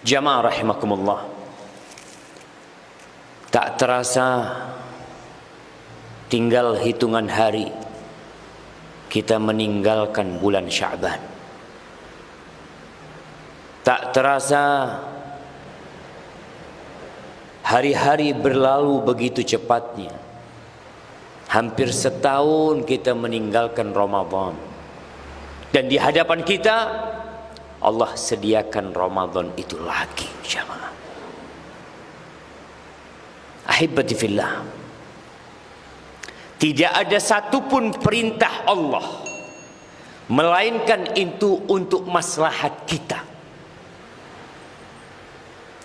Jamaah rahimakumullah, tak terasa tinggal hitungan hari kita meninggalkan bulan Sya'ban. Tak terasa hari-hari berlalu begitu cepatnya. Hampir setahun kita meninggalkan Ramadan. Dan di hadapan kita Allah sediakan Ramadan itu lagi, jamaah. Ahibati fillah, tidak ada satupun perintah Allah melainkan itu untuk maslahat kita.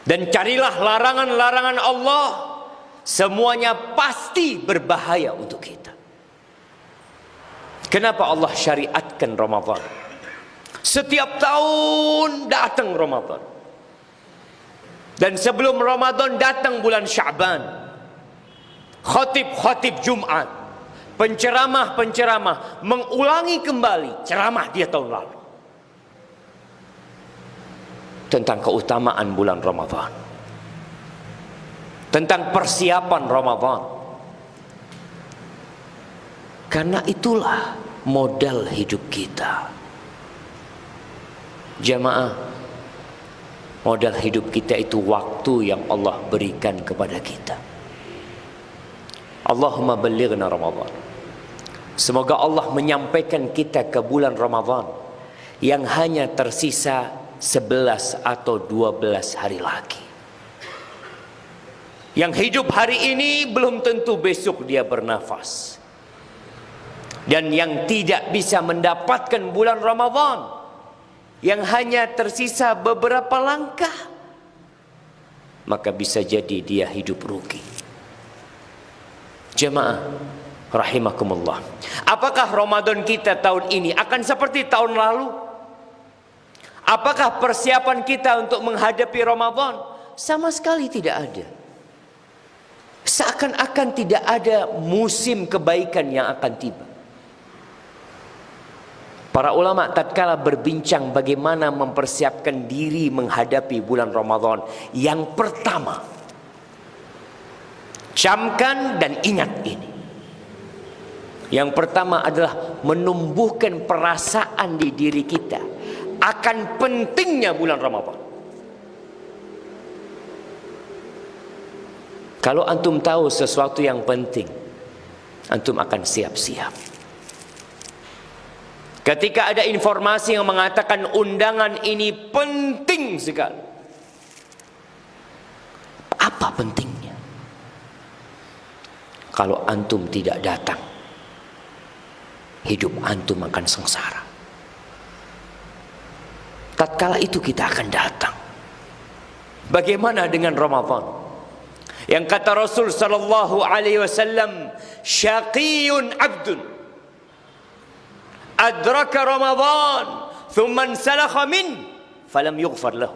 Dan carilah larangan-larangan Allah, semuanya pasti berbahaya untuk kita. Kenapa Allah syariatkan Ramadan? Setiap tahun datang Ramadan. Dan sebelum Ramadan datang bulan Sya'ban. Khatib-khatib Jumat, penceramah-penceramah mengulangi kembali ceramah dia tahun lalu tentang keutamaan bulan Ramadan, tentang persiapan Ramadan. Karena itulah modal hidup kita. Jamaah, modal hidup kita itu waktu yang Allah berikan kepada kita. Allahumma ballighna Ramadan. Semoga Allah menyampaikan kita ke bulan Ramadan yang hanya tersisa 11 atau 12 hari lagi. Yang hidup hari ini belum tentu besok dia bernafas. Dan yang tidak bisa mendapatkan bulan Ramadan yang hanya tersisa beberapa langkah, maka bisa jadi dia hidup rugi. Jemaah rahimakumullah, apakah Ramadan kita tahun ini akan seperti tahun lalu? Apakah persiapan kita untuk menghadapi Ramadan? Sama sekali tidak ada. Seakan-akan tidak ada musim kebaikan yang akan tiba. Para ulama tatkala berbincang bagaimana mempersiapkan diri menghadapi bulan Ramadan, yang pertama, camkan dan ingat ini. Yang pertama adalah menumbuhkan perasaan di diri kita akan pentingnya bulan Ramadan. Kalau antum tahu sesuatu yang penting, antum akan siap-siap. Ketika ada informasi yang mengatakan undangan ini penting sekali, apa pentingnya? Kalau antum tidak datang, hidup antum akan sengsara. Tatkala itu kita akan datang. Bagaimana dengan Ramadan? Yang kata Rasul sallallahu alaihi wasallam, syaqiyun abdun adraka Ramadan thumma salakha min falam yughfar lahu.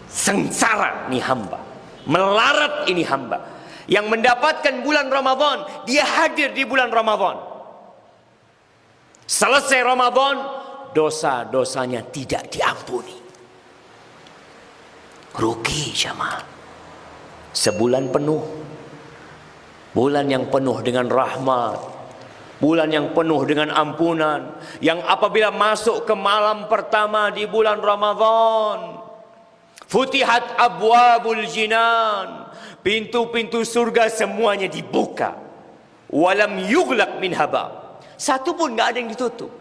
Sengsara ini hamba, melarat ini hamba yang mendapatkan bulan Ramadan, dia hadir di bulan Ramadan, selesai Ramadan dosa-dosanya tidak diampuni. Rugi jamaah. Sebulan penuh, bulan yang penuh dengan rahmat, bulan yang penuh dengan ampunan, yang apabila masuk ke malam pertama di bulan Ramadan, futihat abwabul jinan, pintu-pintu surga semuanya dibuka, walam yughlaq min haba, satu pun enggak ada yang ditutup.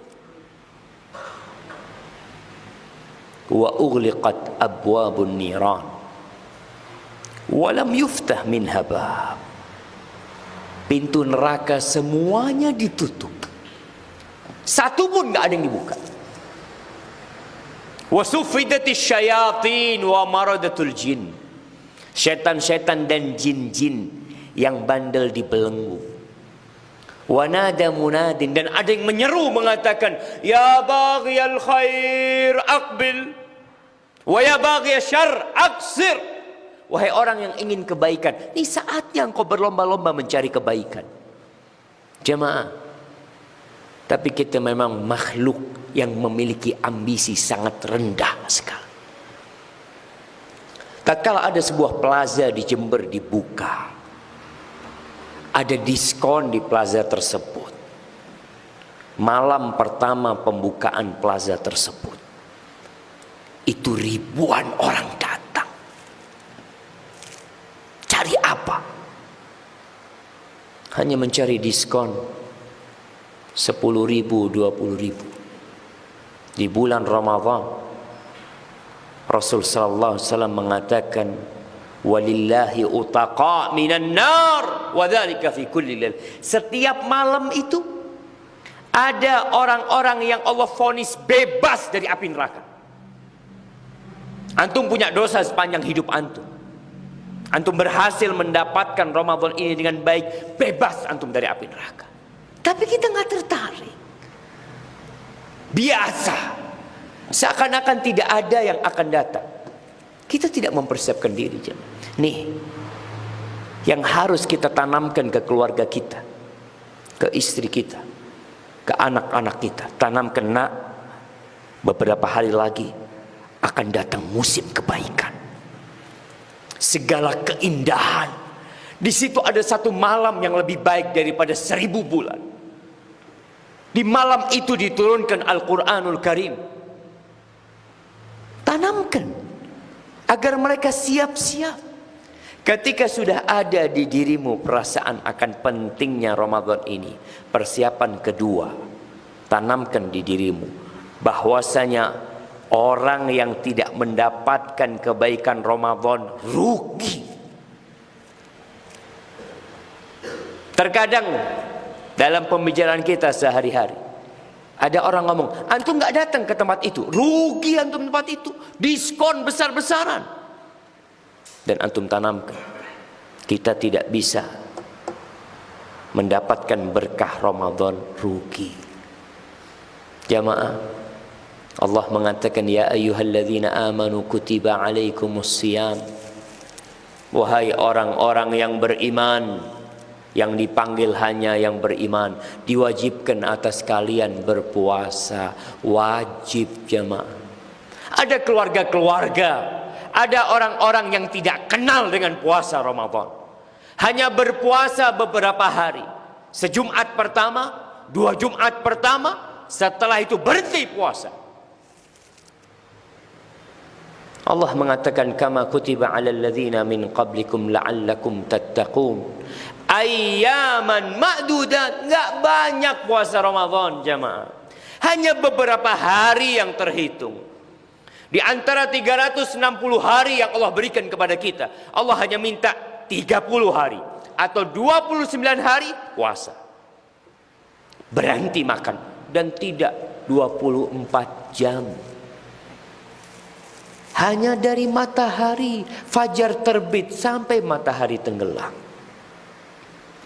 Wa ughliqat abwabun niran walam yuftah min haba, pintu neraka semuanya ditutup, satu pun enggak ada yang dibuka. Wa suffidatis syayatin wa maradatul jin, syaitan-syaitan dan jin-jin yang bandel dibelenggu. Wa nada munadin, dan ada yang menyeru mengatakan, ya baghiyal khair aqbil wa ya baghiyasy syarr aqsir. Wahai orang yang ingin kebaikan, ini saatnya engkau berlomba-lomba mencari kebaikan. Jemaah, tapi kita memang makhluk yang memiliki ambisi sangat rendah sekali. tatkala ada sebuah plaza di Jember dibuka, ada diskon di plaza tersebut. Malam pertama pembukaan plaza tersebut, itu ribuan orang datang. Cari apa? Hanya mencari diskon 10.000, 20.000. Di bulan Ramadan, Rasul sallallahu alaihi wasallam mengatakan, walillahi utaqa minan nar wa dzalika fi kulli lail. Setiap malam itu ada orang-orang yang Allah vonis bebas dari api neraka. Antum punya dosa sepanjang hidup antum. Antum berhasil mendapatkan Ramadan ini dengan baik, bebas antum dari api neraka. Tapi kita nggak tertarik. Biasa. Seakan-akan tidak ada yang akan datang. Kita tidak mempersiapkan diri. Nih, yang harus kita tanamkan ke keluarga kita, ke istri kita, ke anak-anak kita. Tanamkan, nak, beberapa hari lagi akan datang musim kebaikan. Segala keindahan. Di situ ada satu malam yang lebih baik daripada 1000 bulan. Di malam itu diturunkan Al-Quranul Karim. Tanamkan agar mereka siap-siap. Ketika sudah ada di dirimu perasaan akan pentingnya Ramadan ini, persiapan kedua, tanamkan di dirimu bahwasanya orang yang tidak mendapatkan kebaikan Ramadan rugi. Terkadang dalam pembicaraan kita sehari-hari, ada orang ngomong, antum nggak datang ke tempat itu, rugi antum tempat itu, diskon besar-besaran. Dan antum tanamkan, kita tidak bisa mendapatkan berkah Ramadan rugi. Jamaah, Allah mengatakan, ya ayyuhalladzina amanu kutiba alaikumusiyam. Wahai orang-orang yang beriman, yang dipanggil hanya yang beriman, diwajibkan atas kalian berpuasa. Wajib, jamaah. Ada keluarga-keluarga, ada orang-orang yang tidak kenal dengan puasa Ramadan. Hanya berpuasa beberapa hari. Sejumat pertama, 2 Jumat pertama, setelah itu berhenti puasa. Allah mengatakan, kama kutiba 'alal ladzina min qablikum la'allakum tattaqun. Ayyaman ma'dudat. Enggak banyak puasa Ramadan, jamaah. Hanya beberapa hari yang terhitung. Di antara 360 hari yang Allah berikan kepada kita, Allah hanya minta 30 hari atau 29 hari puasa. Berhenti makan dan tidak 24 jam. Hanya dari matahari fajar terbit sampai matahari tenggelam.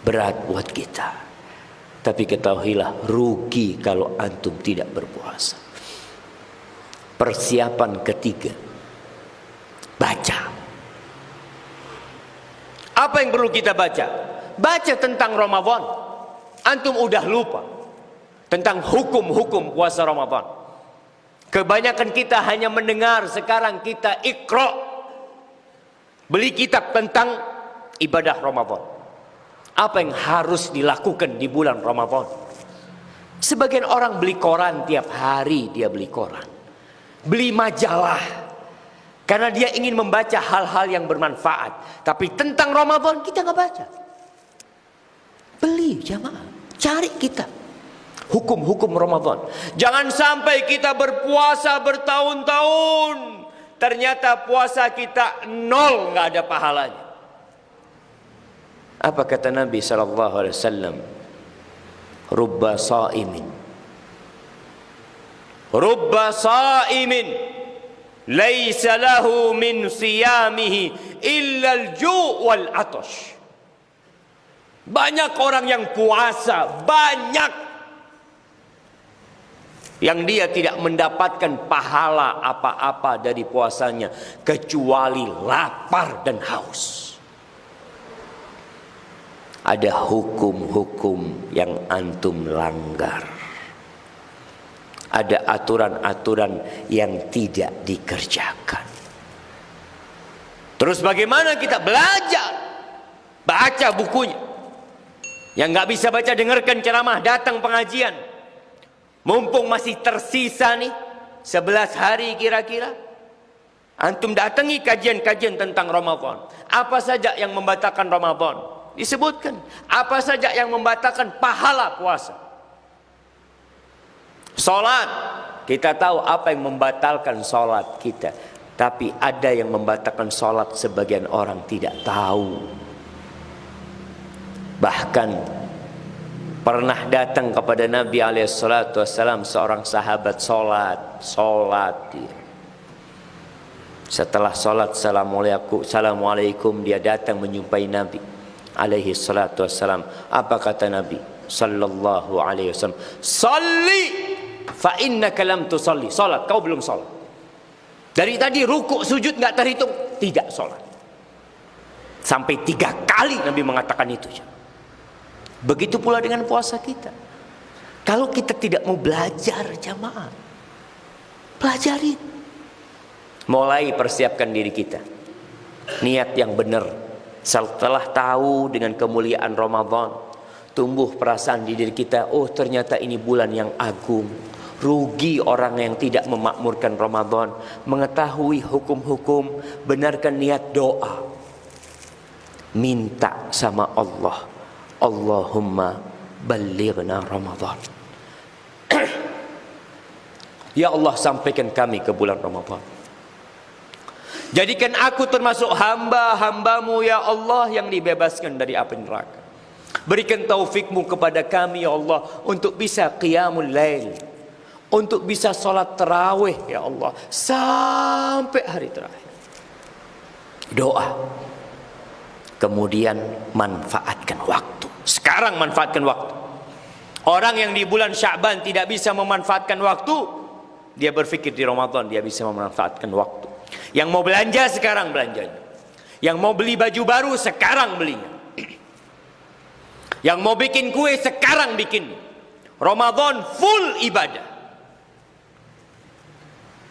Berat buat kita. Tapi ketahuilah, rugi kalau antum tidak berpuasa. Persiapan ketiga, baca. Apa yang perlu kita baca? Baca tentang Ramadan. Antum udah lupa tentang hukum-hukum puasa Ramadan. Kebanyakan kita hanya mendengar. Sekarang kita Iqra, beli kitab tentang ibadah Ramadan. Apa yang harus dilakukan di bulan Ramadan? Sebagian orang beli koran, tiap hari dia beli koran. Beli majalah karena dia ingin membaca hal-hal yang bermanfaat. Tapi tentang Ramadan kita nggak baca. Beli, jamaah, cari kitab hukum-hukum Ramadan. Jangan sampai kita berpuasa bertahun-tahun, ternyata puasa kita nol, nggak ada pahalanya. Apa kata Nabi sallallahu alaihi wasallam? Rubba sa'imin, rubba sa'imin laisa lahu min siyamihi illa al-ju' wal 'atash. Banyak orang yang puasa, banyak yang dia tidak mendapatkan pahala apa-apa dari puasanya kecuali lapar dan haus. Ada hukum-hukum yang antum langgar. Ada aturan-aturan yang tidak dikerjakan. Terus bagaimana kita belajar? Baca bukunya. Yang nggak bisa baca, dengarkan ceramah, datang pengajian. Mumpung masih tersisa nih 11 hari kira-kira, antum datangi kajian-kajian tentang Ramadan. Apa saja yang membatalkan Ramadan? Disebutkan. Apa saja yang membatalkan pahala puasa? Salat, kita tahu apa yang membatalkan salat kita. Tapi ada yang membatalkan salat sebagian orang tidak tahu. Bahkan pernah datang kepada Nabi SAW seorang sahabat salat dia. Setelah salat assalamualaikum, dia datang menjumpai Nabi SAW. Apa kata Nabi sallallahu alaihi wasallam? Salli fa innaka lam tusalli. Salat, kau belum salat. Dari tadi rukuk sujud nggak terhitung, tidak sholat. Sampai 3 kali Nabi mengatakan itu. Begitu pula dengan puasa kita. Kalau kita tidak mau belajar jamaah, pelajari. Mulai persiapkan diri kita. Niat yang benar. Setelah tahu dengan kemuliaan Ramadan, tumbuh perasaan di diri kita, oh ternyata ini bulan yang agung. Rugi orang yang tidak memakmurkan Ramadan. Mengetahui hukum-hukum, benarkan niat doa. Minta sama Allah, Allahumma balighna Ramadan. Ya Allah, sampaikan kami ke bulan Ramadan. Jadikan aku termasuk hamba-hambamu ya Allah yang dibebaskan dari api neraka. Berikan taufikmu kepada kami ya Allah untuk bisa qiyamul lail, untuk bisa sholat tarawih ya Allah sampai hari terakhir. Doa. Kemudian manfaatkan waktu. Sekarang manfaatkan waktu. Orang yang di bulan Sya'ban tidak bisa memanfaatkan waktu, dia berpikir di Ramadan dia bisa memanfaatkan waktu. Yang mau belanja sekarang belanjanya. Yang mau beli baju baru sekarang belinya. Yang mau bikin kue sekarang bikin. Ramadan full ibadah.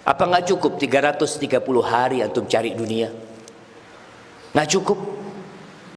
Apa nggak cukup 330 hari antum cari dunia? Nggak cukup.